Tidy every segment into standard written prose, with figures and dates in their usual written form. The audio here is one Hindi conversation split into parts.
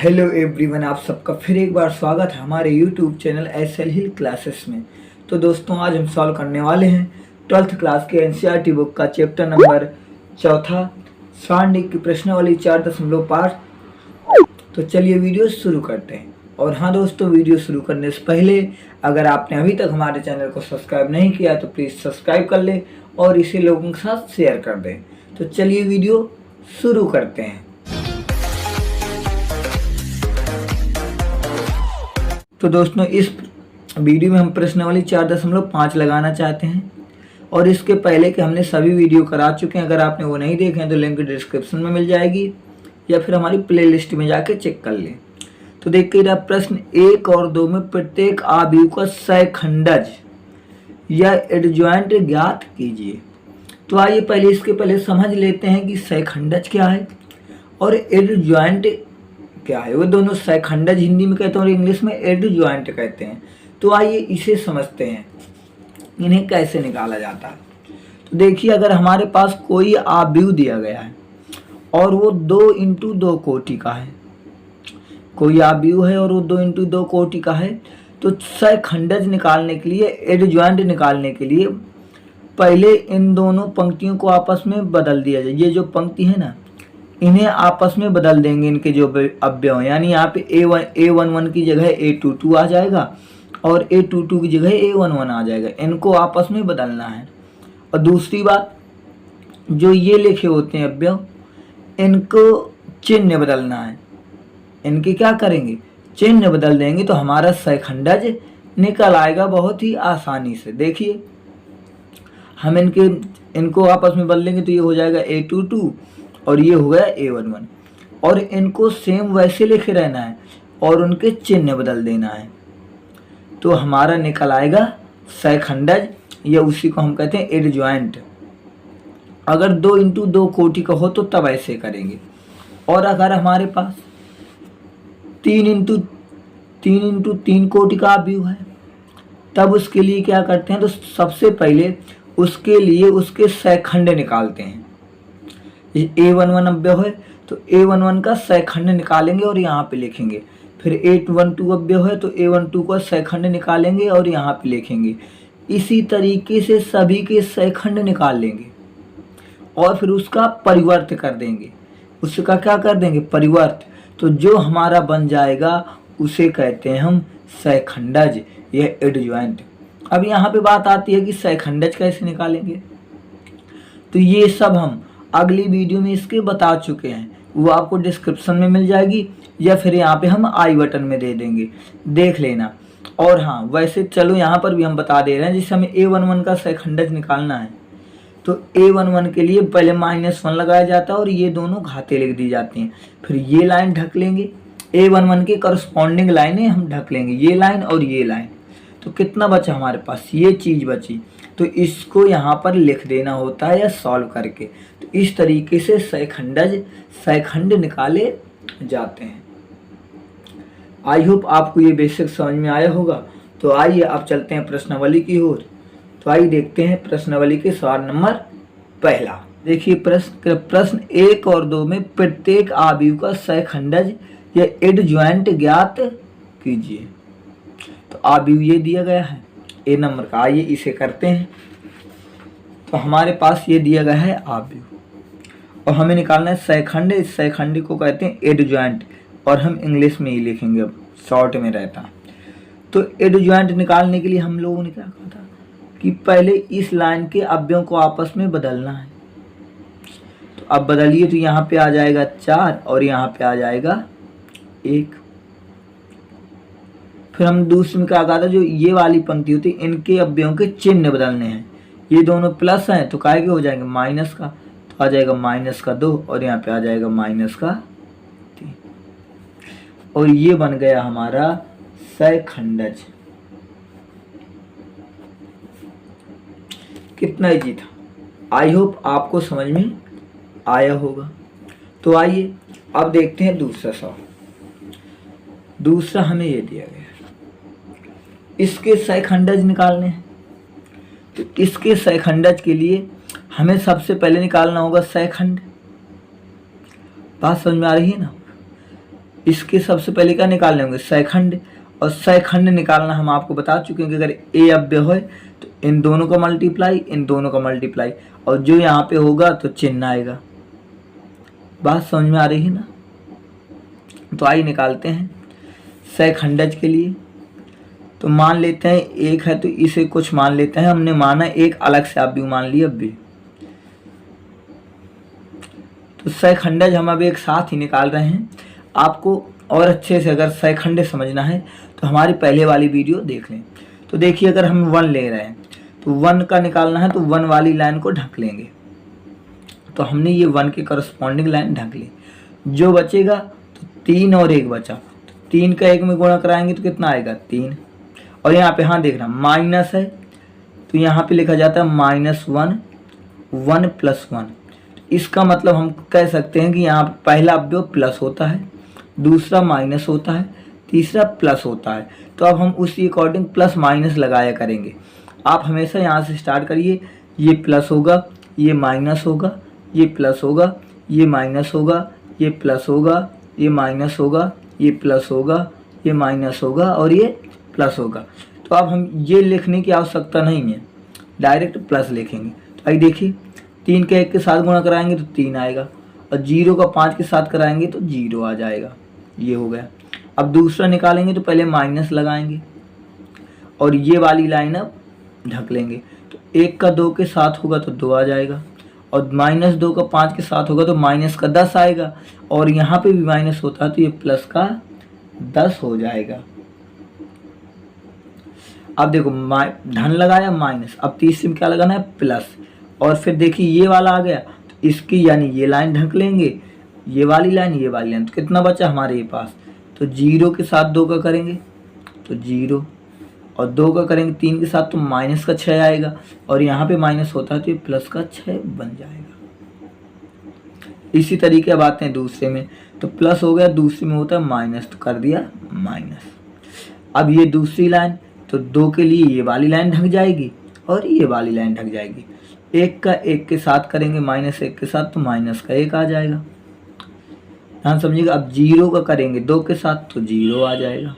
हेलो एवरीवन, आप सबका फिर एक बार स्वागत है हमारे यूट्यूब चैनल एसएल हिल क्लासेस में। तो दोस्तों, आज हम सॉल्व करने वाले हैं 12th क्लास के एनसीईआरटी बुक का चैप्टर नंबर 4 सारणिक की प्रश्नावली 4.5। तो चलिए वीडियो शुरू करते हैं। और हाँ दोस्तों, वीडियो शुरू करने से पहले अगर आपने अभी तक हमारे चैनल को सब्सक्राइब नहीं किया तो प्लीज़ सब्सक्राइब कर लें और इसे लोगों के साथ शेयर कर दें। तो चलिए वीडियो शुरू करते हैं। तो दोस्तों, इस वीडियो में हम प्रश्नावली 4.5 लगाना चाहते हैं और इसके पहले के हमने सभी वीडियो करा चुके हैं। अगर आपने वो नहीं देखे हैं तो लिंक डिस्क्रिप्शन में मिल जाएगी या फिर हमारी प्लेलिस्ट में जाके चेक कर लें। तो देखिए, प्रश्न 1 और 2 में प्रत्येक आव्यूह का सहखंडज या एडजॉइंट ज्ञात कीजिए। तो आइए पहले इसके पहले समझ लेते हैं कि सहखंडज क्या है और एडजॉइंट क्या है। वो दोनों सहखंडज हिंदी में कहते हैं और इंग्लिश में एडजॉइंट कहते हैं। तो आइए इसे समझते हैं, इन्हें कैसे निकाला जाता है। तो देखिए, अगर हमारे पास कोई आव्यूह दिया गया है और वो 2x2 कोटि का है, कोई आव्यूह है और वो 2x2 कोटि का है, तो सहखंडज निकालने के लिए, एडजॉइंट निकालने के लिए पहले इन दोनों पंक्तियों को आपस में बदल दिया जाए। ये जो पंक्ति है ना, इन्हें आपस में बदल देंगे, इनके जो अवयव, यानी यहाँ पे A11 की जगह A22 आ जाएगा और A22 की जगह A11 आ जाएगा। इनको आपस में बदलना है। और दूसरी बात, जो ये लिखे होते हैं अवयव, इनको चिन्ह बदलना है। इनके क्या करेंगे, चिन्ह बदल देंगे तो हमारा सहखंडज निकल आएगा बहुत ही आसानी से। देखिए, हम इनको आपस में बदलेंगे तो ये हो जाएगा A22 और ये हो गया A11। और इनको सेम वैसे लिखे रहना है और उनके चिन्ह बदल देना है तो हमारा निकल आएगा सहखंडज, या उसी को हम कहते हैं एडजॉइंट। अगर 2x2 कोटि का हो तो तब ऐसे करेंगे। और अगर हमारे पास 3x3 कोटि का आव्यूह है तब उसके लिए क्या करते हैं, तो सबसे पहले उसके लिए उसके सहखंड निकालते हैं। A11 अवयव है तो A11 का सहखंड निकालेंगे और यहाँ पे लिखेंगे। फिर A12 अवयव है तो A12 का सहखंड निकालेंगे और यहाँ पे लिखेंगे। इसी तरीके से सभी के सहखंड निकाल लेंगे और फिर उसका परिवर्त कर देंगे। उसका क्या कर देंगे, परिवर्त। तो जो हमारा बन जाएगा उसे कहते हैं हम सहखंडज या एडजॉइंट। अब यहाँ पे बात आती है कि सहखंडज कैसे निकालेंगे। तो ये सब हम अगली वीडियो में इसके बता चुके हैं, वो आपको डिस्क्रिप्शन में मिल जाएगी या फिर यहाँ पे हम आई बटन में दे देंगे, देख लेना। और हाँ, वैसे चलो यहाँ पर भी हम बता दे रहे हैं, जिससे हमें A11 का सहखंडज निकालना है तो A11 के लिए पहले -1 लगाया जाता है और ये दोनों घाते लिख दी जाती हैं। फिर ये लाइन ढक लेंगे, A11 के करस्पॉन्डिंग लाइनें हम ढक लेंगे, ये लाइन और ये लाइन। तो कितना बचा हमारे पास, ये चीज़ बची। तो इसको यहाँ पर लिख देना होता है या सॉल्व करके। तो इस तरीके से सहखंड निकाले जाते हैं। आई होप आपको ये बेसिक समझ में आया होगा। तो आइए अब चलते हैं प्रश्नावली की ओर। तो आइए देखते हैं प्रश्नावली के सवाल नंबर 1। देखिए, प्रश्न 1 और 2 में प्रत्येक आव्यूह का सहखंडज या एडजॉइंट ज्ञात कीजिए। तो आव्यूह ये दिया गया है A नंबर का। आइए इसे करते हैं। तो हमारे पास ये दिया गया है आव्यूह और हमें निकालना है सहखंड। इस सहखंड को कहते हैं एडजॉइंट और हम इंग्लिश में ही लिखेंगे, अब शॉर्ट में रहता। तो एडजॉइंट निकालने के लिए हम लोगों ने क्या कहा था कि पहले इस लाइन के अवयवों को आपस में बदलना है। तो अब बदलिए, तो यहाँ पे आ जाएगा 4 और यहाँ पे आ जाएगा 1। फिर हम दूसरे में क्या कहा था, जो ये वाली पंक्ति होती है इनके अवयवों के चिन्ह बदलने हैं। ये दोनों प्लस हैं तो काय के हो जाएंगे माइनस का, तो आ जाएगा -2 और यहाँ पे आ जाएगा -3। और ये बन गया हमारा सहखंडज। कितना इजी था, आई होप आपको समझ में आया होगा। तो आइए अब देखते हैं दूसरा सवाल। दूसरा हमें ये दिया गया, इसके सहखंडज निकालने हैं। तो इसके सहखंडज के लिए हमें सबसे पहले निकालना होगा सहखंड। बात समझ में आ रही है ना। इसके सबसे पहले क्या निकाल लेंगे, सैखंड, और सैखंड निकालना हम आपको बता चुके हैं कि अगर ए अव्यय हो तो इन दोनों का मल्टीप्लाई, इन दोनों का मल्टीप्लाई, और जो यहाँ पे होगा तो चिन्ह आएगा। बात समझ में आ रही है ना? तो आइए निकालते हैं सैखंडज के लिए। तो मान लेते हैं एक है तो इसे कुछ मान लेते हैं, हमने माना एक, अलग से आप भी मान लिए अब भी। तो सैखंडज हम अब एक साथ ही निकाल रहे हैं। आपको और अच्छे से अगर सैखंड समझना है तो हमारी पहले वाली वीडियो देख लें। तो देखिए अगर हम 1 ले रहे हैं तो 1 का निकालना है तो 1 वाली लाइन को ढक लेंगे। तो हमने ये 1 के करस्पॉन्डिंग लाइन ढक ली। जो बचेगा तो 3 और 1 बचा, तो 3 का 1 में गुणा कराएंगे तो कितना आएगा 3। और यहाँ पे हाँ देखना माइनस है तो यहाँ पे लिखा जाता है -1, 1 + 1। इसका मतलब हम कह सकते हैं कि यहाँ पहला अवयव प्लस होता है, दूसरा माइनस होता है, तीसरा प्लस होता है। तो अब हम उसी अकॉर्डिंग प्लस माइनस लगाया करेंगे। आप हमेशा यहाँ से स्टार्ट करिए, ये प्लस होगा, ये माइनस होगा, ये प्लस होगा, ये माइनस होगा, ये प्लस होगा, ये माइनस होगा, ये प्लस होगा, ये माइनस होगा और ये प्लस होगा। तो अब हम ये लिखने की आवश्यकता नहीं है, डायरेक्ट प्लस लिखेंगे। तो आइए देखिए 3 का 1 के साथ गुणा कराएंगे तो 3 आएगा, और 0 का 5 के साथ कराएंगे तो 0 आ जाएगा। ये हो गया। अब दूसरा निकालेंगे तो पहले माइनस लगाएंगे और ये वाली लाइन अब ढक लेंगे। तो 1 का 2 के साथ होगा तो 2 आ जाएगा, और -2 का 5 के साथ होगा तो माइनस का 10 आएगा, और यहाँ पे भी माइनस होता है तो ये प्लस का 10 हो जाएगा। अब देखो धन लगाया माइनस, अब तीसरे में क्या लगाना है प्लस, और फिर देखिए ये वाला आ गया तो इसकी यानी ये लाइन ढक लेंगे, ये वाली लाइन, ये वाली लाइन। तो कितना बचा हमारे पास, तो 0 के साथ 2 का करेंगे तो 0, और 2 का करेंगे 3 के साथ तो माइनस का 6 आएगा, और यहाँ पे माइनस होता है तो ये प्लस का 6 बन जाएगा। इसी तरीके अब आते हैं दूसरे में, तो प्लस हो गया, दूसरे में होता है माइनस तो कर दिया माइनस। अब ये दूसरी लाइन, तो 2 के लिए ये वाली लाइन ढक जाएगी और ये वाली लाइन ढक जाएगी। 1 का 1 के साथ करेंगे -1 के साथ तो माइनस का 1 आ जाएगा। ध्यान समझिएगा। अब 0 का करेंगे 2 के साथ तो 0 आ जाएगा।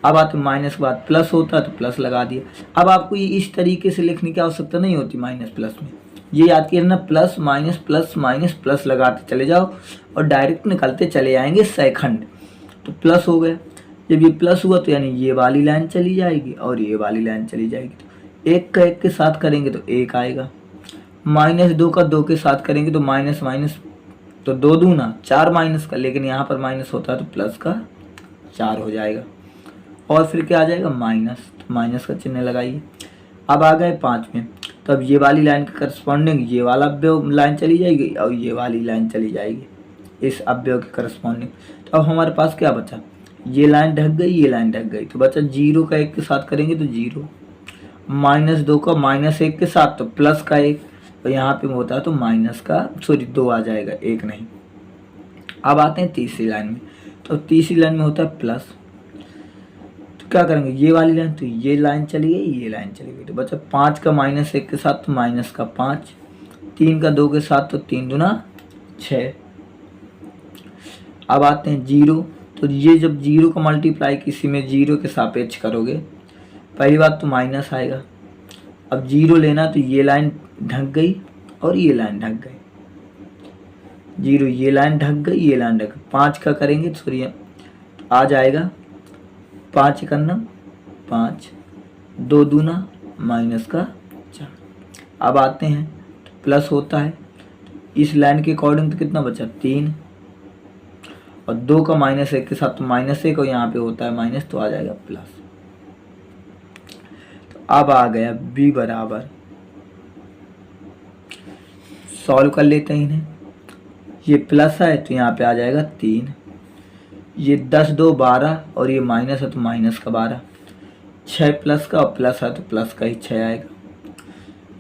अब आते माइनस के बाद प्लस होता है तो प्लस लगा दिया। अब आपको ये इस तरीके से लिखने की आवश्यकता नहीं होती माइनस प्लस में, ये याद किया ना, plus minus plus minus plus लगाते चले जाओ और डायरेक्ट निकलते चले आएंगे सैखंड। तो प्लस हो गया, जब ये प्लस हुआ तो यानी ये वाली लाइन चली जाएगी और ये वाली लाइन चली जाएगी। तो 1 का 1 के साथ करेंगे तो 1 आएगा, -2 का 2 के साथ करेंगे तो माइनस माइनस तो 2 दूना 4 माइनस का, लेकिन यहाँ पर माइनस होता है तो प्लस का 4 हो जाएगा, और फिर क्या आ जाएगा माइनस, तो माइनस का चिन्ह लगाइए। अब आ गए 5 में, तो अब ये वाली लाइन के करस्पॉन्डिंग ये वाला अवयव लाइन चली जाएगी और ये वाली लाइन चली जाएगी इस अवयव के करस्पॉन्डिंग। तो अब हमारे पास क्या बचा, ये लाइन ढक गई, ये लाइन ढक गई, तो बचा 0 का 1 के साथ करेंगे तो 0, -2 का -1 के साथ तो प्लस का 1, और यहाँ पे होता है तो माइनस का 2 आ जाएगा, 1 नहीं। अब आते हैं तीसरी लाइन में, तो तीसरी लाइन में होता है प्लस, तो क्या करेंगे ये वाली लाइन, तो ये लाइन चली गई, ये लाइन चली गई, तो बचा 5 का -1 के साथ तो माइनस का 5, 3 का 2 के साथ तो 3 दूना 6। अब आते हैं 0, तो ये जब 0 का मल्टीप्लाई किसी में 0 के सापेक्ष करोगे, पहली बात तो माइनस आएगा। अब 0 लेना तो ये लाइन ढक गई और ये लाइन ढक गई, 0 ये लाइन ढक गई, ये लाइन ढक गई। 5 का करेंगे तो सॉरी आ जाएगा 5 करना 5, 2 दूना माइनस का 4। अब आते हैं तो प्लस होता है, इस लाइन के अकॉर्डिंग तो कितना बचा 3, और 2 का -1 के साथ तो -1, और यहाँ पे होता है माइनस तो आ जाएगा प्लस। तो अब आ गया b बराबर, सॉल्व कर लेते हैं इन्हें। ये प्लस है तो यहाँ पे आ जाएगा 3, ये 10 2 12, और ये माइनस है तो माइनस का 12, 6 प्लस का और प्लस है तो प्लस का ही 6 आएगा।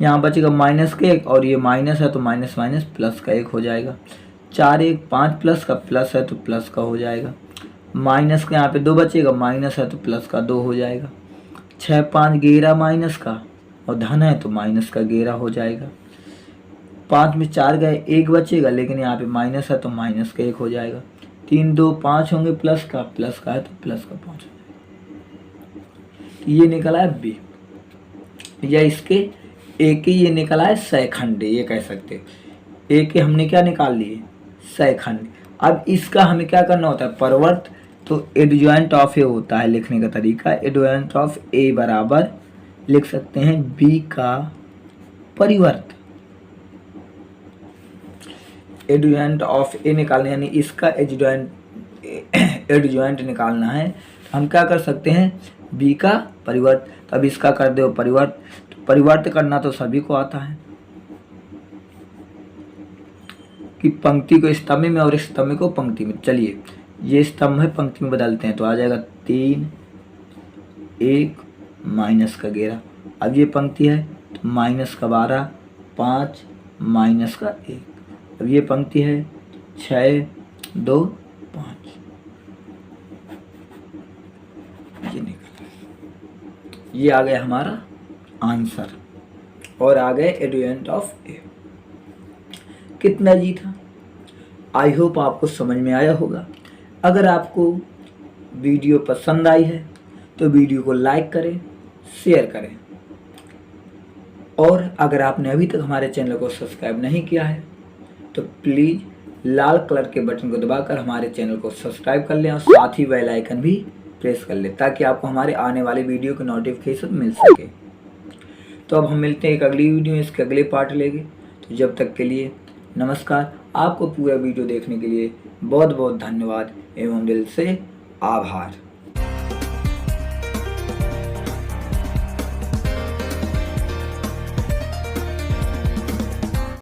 यहाँ बचेगा माइनस का 1, और ये माइनस है तो माइनस माइनस प्लस का 1 हो जाएगा। 4 1 5 प्लस का, प्लस है तो प्लस का हो जाएगा। माइनस का यहाँ पे 2 बचेगा, माइनस है तो प्लस का 2 हो जाएगा। 6 5 11 माइनस का, और धन है तो माइनस का 11 हो जाएगा। 5 में 4 गए, 1 बचेगा, लेकिन यहाँ पे माइनस है तो माइनस का 1 हो जाएगा। 3 2 5 होंगे, प्लस का है तो प्लस का 5 ये निकला है बी, या इसके ए के ये निकला है सैखंड, ये कह सकते हो। ए के हमने क्या निकाल लिए, सैखंड। अब इसका हमें क्या करना होता है, परवर्त। तो एडजॉइंट ऑफ ए होता है लिखने का तरीका, एडजॉइंट ऑफ ए बराबर लिख सकते हैं बी का परिवर्त। एडजॉइंट ऑफ ए निकालना यानी इसका एडजॉइंट निकालना है, हम क्या कर सकते हैं, बी का परिवर्त। तब इसका कर दो परिवर्त, तो परिवर्त करना तो सभी को आता है कि पंक्ति को स्तंभ में और स्तंभ को पंक्ति में। चलिए ये स्तंभ है, पंक्ति में बदलते हैं तो आ जाएगा 3 1 माइनस का 11। अब ये पंक्ति है तो माइनस का 12 5 माइनस का 1। अब ये पंक्ति है 6 2 5, ये निकला, ये आ गया हमारा आंसर और आ गए एडजॉइंट ऑफ ए। कितना इजी था, आई होप आपको समझ में आया होगा। अगर आपको वीडियो पसंद आई है तो वीडियो को लाइक करें, शेयर करें, और अगर आपने अभी तक हमारे चैनल को सब्सक्राइब नहीं किया है तो प्लीज़ लाल कलर के बटन को दबाकर हमारे चैनल को सब्सक्राइब कर लें और साथ ही बेल आइकन भी प्रेस कर लें ताकि आपको हमारे आने वाले वीडियो की नोटिफिकेशन मिल सके। तो अब हम मिलते हैं एक अगली वीडियो में इसके अगले पार्ट लेंगे। तो जब तक के लिए नमस्कार। आपको पूरा वीडियो देखने के लिए बहुत बहुत धन्यवाद एवं दिल से आभार।